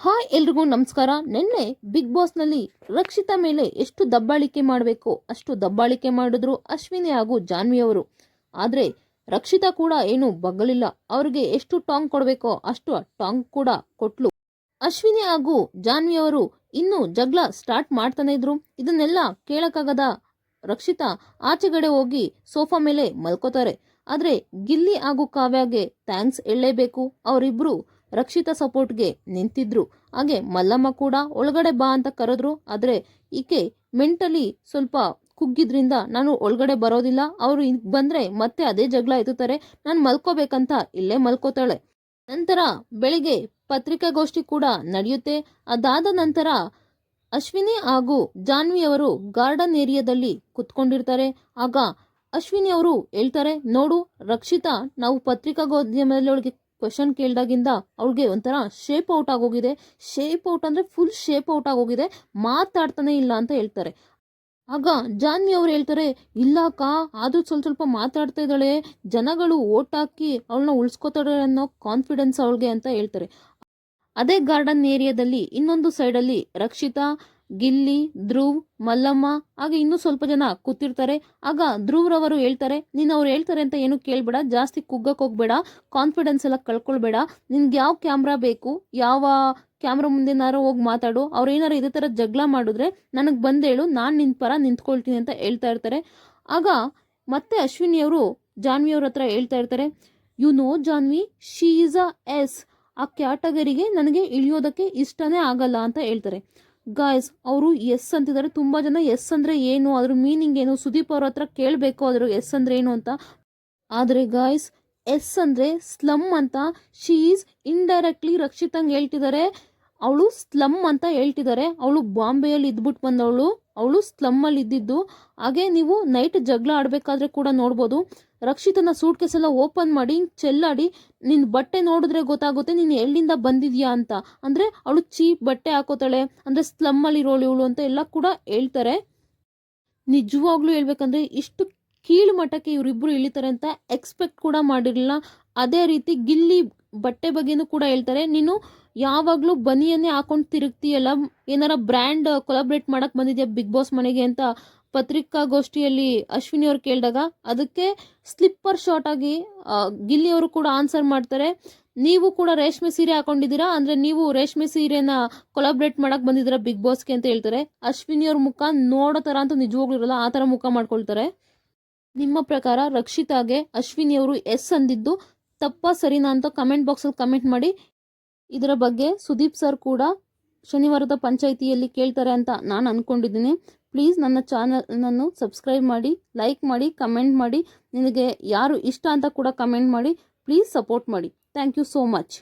Hi ಎಲ್ರಿಗೂ ನಮಸ್ಕಾರ. ನಿನ್ನೆ ಬಿಗ್ ಬಾಸ್ನಲ್ಲಿ ರಕ್ಷಿತಾ ಮೇಲೆ ಎಷ್ಟು ದಬ್ಬಾಳಿಕೆ ಮಾಡಬೇಕೋ ಅಷ್ಟು ದಬ್ಬಾಳಿಕೆ ಮಾಡಿದ್ರು ಅಶ್ವಿನಿ ಹಾಗೂ ಜಾನ್ವಿ ಅವರು. ಆದರೆ ರಕ್ಷಿತಾ ಕೂಡ ಏನು ಬಗ್ಗಲಿಲ್ಲ. ಅವ್ರಿಗೆ ಎಷ್ಟು ಟಾಂಗ್ ಕೊಡಬೇಕೋ ಅಷ್ಟು ಟಾಂಗ್ ಕೂಡ ಕೊಟ್ಲು. ಅಶ್ವಿನಿ ಹಾಗೂ ಜಾನ್ವಿ ಅವರು ಇನ್ನೂ ಜಗಳ ಸ್ಟಾರ್ಟ್ ಮಾಡ್ತಾನೆ ಇದ್ರು. ಇದನ್ನೆಲ್ಲ ಕೇಳಕ್ಕಾಗದ ರಕ್ಷಿತಾ ಆಚೆಗಡೆ ಹೋಗಿ ಸೋಫಾ ಮೇಲೆ ಮಲ್ಕೋತಾರೆ. ಆದರೆ ಗಿಲ್ಲಿ ಹಾಗೂ ಕಾವ್ಯಗೆ ಥ್ಯಾಂಕ್ಸ್ ಹೇಳಲೇಬೇಕು. ಅವರಿಬ್ರು ರಕ್ಷಿತಾ ಸಪೋರ್ಟ್ಗೆ ನಿಂತಿದ್ರು. ಹಾಗೆ ಮಲ್ಲಮ್ಮ ಕೂಡ ಒಳಗಡೆ ಬಾ ಅಂತ ಕರೆದ್ರು. ಆದರೆ ಈಕೆ ಮೆಂಟಲಿ ಸ್ವಲ್ಪ ಕುಗ್ಗಿದ್ರಿಂದ ನಾನು ಒಳಗಡೆ ಬರೋದಿಲ್ಲ, ಅವರು ಬಂದ್ರೆ ಮತ್ತೆ ಅದೇ ಜಗಳ ಎತ್ತುತ್ತಾರೆ, ನಾನು ಮಲ್ಕೋಬೇಕಂತ ಇಲ್ಲೇ ಮಲ್ಕೋತಾಳೆ. ನಂತರ ಬೆಳಿಗ್ಗೆ ಪತ್ರಿಕಾಗೋಷ್ಠಿ ಕೂಡ ನಡೆಯುತ್ತೆ. ಅದಾದ ನಂತರ ಅಶ್ವಿನಿ ಹಾಗೂ ಜಾನ್ವಿ ಅವರು ಗಾರ್ಡನ್ ಏರಿಯಾದಲ್ಲಿ ಕುತ್ಕೊಂಡಿರ್ತಾರೆ. ಆಗ ಅಶ್ವಿನಿ ಅವರು ಹೇಳ್ತಾರೆ, ನೋಡು ರಕ್ಷಿತಾ, ನಾವು ಪತ್ರಿಕಾಗೋದ್ಯಮದಲ್ಲಿ ಅವಳಿಗೆ ಕ್ವಶನ್ ಕೇಳಿದಾಗಿಂದ ಅವಳಿಗೆ ಒಂಥರ ಶೇಪ್ ಔಟ್ ಆಗೋಗಿದೆ. ಶೇಪ್ ಔಟ್ ಅಂದರೆ ಫುಲ್ ಶೇಪ್ ಔಟ್ ಆಗೋಗಿದೆ, ಮಾತಾಡ್ತಾನೆ ಇಲ್ಲ ಅಂತ ಹೇಳ್ತಾರೆ. ಆಗ ಜಾನ್ವಿ ಅವ್ರು ಹೇಳ್ತಾರೆ, ಇಲ್ಲ ಅಕ್ಕ, ಆದರೂ ಸ್ವಲ್ಪ ಮಾತಾಡ್ತಾ ಇದ್ದಾಳೆ, ಜನಗಳು ಓಟ್ ಹಾಕಿ ಅವಳನ್ನ ಉಳಿಸ್ಕೋತಾಳೆ ಅನ್ನೋ ಕಾನ್ಫಿಡೆನ್ಸ್ ಅವಳಿಗೆ ಅಂತ ಹೇಳ್ತಾರೆ. ಅದೇ ಗಾರ್ಡನ್ ಏರಿಯಾದಲ್ಲಿ ಇನ್ನೊಂದು ಸೈಡಲ್ಲಿ ರಕ್ಷಿತಾ, ಗಿಲ್ಲಿ, ಧ್ರುವ್, ಮಲ್ಲಮ್ಮ ಹಾಗೆ ಇನ್ನೂ ಸ್ವಲ್ಪ ಜನ ಕೂತಿರ್ತಾರೆ. ಆಗ ಧ್ರುವ್ರವರು ಹೇಳ್ತಾರೆ, ನೀನು ಅವ್ರು ಹೇಳ್ತಾರೆ ಅಂತ ಏನು ಕೇಳಬೇಡ, ಜಾಸ್ತಿ ಕುಗ್ಗಕ್ಕೆ ಹೋಗ್ಬೇಡ, ಕಾನ್ಫಿಡೆನ್ಸ್ ಎಲ್ಲ ಕಳ್ಕೊಳ್ಬೇಡ, ನಿನ್ಗೆ ಯಾವ ಕ್ಯಾಮ್ರಾ ಬೇಕು, ಯಾವ ಕ್ಯಾಮ್ರಾ ಮುಂದೆನಾರು ಹೋಗಿ ಮಾತಾಡು, ಅವ್ರು ಏನಾರು ಇದೇ ಥರ ಜಗಳ ಮಾಡಿದ್ರೆ ನನಗೆ ಬಂದೇಳು, ನಾನು ನಿನ್ನ ಪರ ನಿಂತ್ಕೊಳ್ತೀನಿ ಅಂತ ಹೇಳ್ತಾ ಇರ್ತಾರೆ. ಆಗ ಮತ್ತೆ ಅಶ್ವಿನಿಯವರು ಜಾನ್ವಿಯವ್ರ ಹತ್ರ ಹೇಳ್ತಾ ಇರ್ತಾರೆ, you know Janhvi, she is a S, ಆ ಕ್ಯಾಟಗರಿಗೆ ನನಗೆ ಇಳಿಯೋದಕ್ಕೆ ಇಷ್ಟನೇ ಆಗಲ್ಲ ಅಂತ ಹೇಳ್ತಾರೆ. ಗಾಯ್ಸ್, ಅವರು ಎಸ್ ಅಂತಿದ್ದಾರೆ. ತುಂಬ ಜನ ಎಸ್ ಅಂದರೆ ಏನು, ಅದ್ರ ಮೀನಿಂಗ್ ಏನು, ಸುದೀಪ್ ಅವ್ರ ಹತ್ರ ಕೇಳಬೇಕು ಅದ್ರ ಎಸ್ ಅಂದರೆ ಏನು ಅಂತ. ಆದರೆ ಗಾಯ್ಸ್, ಎಸ್ ಅಂದರೆ ಸ್ಲಮ್ ಅಂತ. ಶಿ ಈಸ್ ಇಂಡೈರೆಕ್ಟ್ಲಿ ರಕ್ಷಿತಂಗೆ ಹೇಳ್ತಿದ್ದಾರೆ, ಅವಳು ಸ್ಲಮ್ ಅಂತ ಹೇಳ್ತಿದ್ದಾರೆ. ಅವಳು ಬಾಂಬೆಯಲ್ಲಿ ಇದ್ಬಿಟ್ಟು ಬಂದವಳು, ಅವಳು ಸ್ಲಮ್ಮಲ್ಲಿ ಇದ್ದಿದ್ದು. ಹಾಗೆ ನೀವು ನೈಟ್ ಜಗಳ ಆಡಬೇಕಾದ್ರೆ ಕೂಡ ನೋಡ್ಬೋದು, ರಕ್ಷಿತನ ಸೂಟ್ ಕೇಸ್ ಎಲ್ಲ ಓಪನ್ ಮಾಡಿ ಚೆಲ್ಲಾಡಿ, ನಿನ್ನ ಬಟ್ಟೆ ನೋಡಿದ್ರೆ ಗೊತ್ತಾಗುತ್ತೆ ನೀನು ಎಲ್ಲಿಂದ ಬಂದಿದ್ಯಾ ಅಂತ. ಅಂದರೆ ಅವಳು ಚೀಪ್ ಬಟ್ಟೆ ಹಾಕೋತಾಳೆ, ಅಂದರೆ ಸ್ಲಮ್ಮಲ್ಲಿ ಇರೋಳು ಇವಳು ಅಂತ ಎಲ್ಲ ಕೂಡ ಹೇಳ್ತಾರೆ. ನಿಜವಾಗ್ಲೂ ಹೇಳ್ಬೇಕಂದ್ರೆ ಇಷ್ಟು ಕೀಳು ಮಟ್ಟಕ್ಕೆ ಇವರಿಬ್ಬರು ಇಳಿತಾರೆ ಅಂತ ಎಕ್ಸ್ಪೆಕ್ಟ್ ಕೂಡ ಮಾಡಿರಲಿಲ್ಲ. ಅದೇ ರೀತಿ ಗಿಲ್ಲಿ ಬಟ್ಟೆ ಬಗ್ಗೆನೂ ಕೂಡ ಹೇಳ್ತಾರೆ, ನೀನು ಯಾವಾಗಲೂ ಬನಿಯನ್ನೇ ಹಾಕೊಂಡು ತಿರುಗ್ತೀಯಲ್ಲ, ಏನಾರ ಬ್ರ್ಯಾಂಡ್ ಕೊಲಾಬ್ರೇಟ್ ಮಾಡಕ್ಕೆ ಬಂದಿದ್ಯಾ ಬಿಗ್ ಬಾಸ್ ಮನೆಗೆ ಅಂತ ಪತ್ರಿಕಾಗೋಷ್ಠಿಯಲ್ಲಿ ಅಶ್ವಿನಿ ಅವ್ರು ಕೇಳಿದಾಗ ಅದಕ್ಕೆ ಸ್ಲಿಪ್ಪರ್ ಶಾರ್ಟ್ ಆಗಿ ಗಿಲ್ಲಿ ಅವರು ಕೂಡ ಆನ್ಸರ್ ಮಾಡ್ತಾರೆ, ನೀವು ಕೂಡ ರೇಷ್ಮೆ ಸೀರೆ ಹಾಕೊಂಡಿದ್ದೀರಾ, ಅಂದರೆ ನೀವು ರೇಷ್ಮೆ ಸೀರೆನ ಕೊಲಾಬ್ರೇಟ್ ಮಾಡಕ್ಕೆ ಬಂದಿದ್ದೀರಾ ಬಿಗ್ ಬಾಸ್ಗೆ ಅಂತ ಹೇಳ್ತಾರೆ. ಅಶ್ವಿನಿ ಅವ್ರ ಮುಖ ನೋಡೋ ಥರ ಅಂತೂ ನಿಜವಾಗ್ಲೂ ಇರಲ್ಲ, ಆ ಥರ ಮುಖ ಮಾಡ್ಕೊಳ್ತಾರೆ. ನಿಮ್ಮ ಪ್ರಕಾರ ರಕ್ಷಿತಾಗೆ ಅಶ್ವಿನಿ ಅವರು ಎಸ್ ಅಂದಿದ್ದು ತಪ್ಪಾ ಸರಿನಾ ಅಂತ ಕಮೆಂಟ್ ಬಾಕ್ಸಲ್ಲಿ ಕಮೆಂಟ್ ಮಾಡಿ. ಇದರ ಬಗ್ಗೆ ಸುದೀಪ್ ಸರ್ ಕೂಡ ಶನಿವಾರದ ಪಂಚಾಯಿತಿಯಲ್ಲಿ ಕೇಳ್ತಾರೆ ಅಂತ ನಾನು ಅಂದ್ಕೊಂಡಿದ್ದೀನಿ. ಪ್ಲೀಸ್ ನನ್ನ ಚಾನಲ್ನನ್ನು ಸಬ್ಸ್ಕ್ರೈಬ್ ಮಾಡಿ, ಲೈಕ್ ಮಾಡಿ, ಕಮೆಂಟ್ ಮಾಡಿ. ನಿನಗೆ ಯಾರು ಇಷ್ಟ ಅಂತ ಕೂಡ ಕಮೆಂಟ್ ಮಾಡಿ. ಪ್ಲೀಸ್ ಸಪೋರ್ಟ್ ಮಾಡಿ. Thank you so much.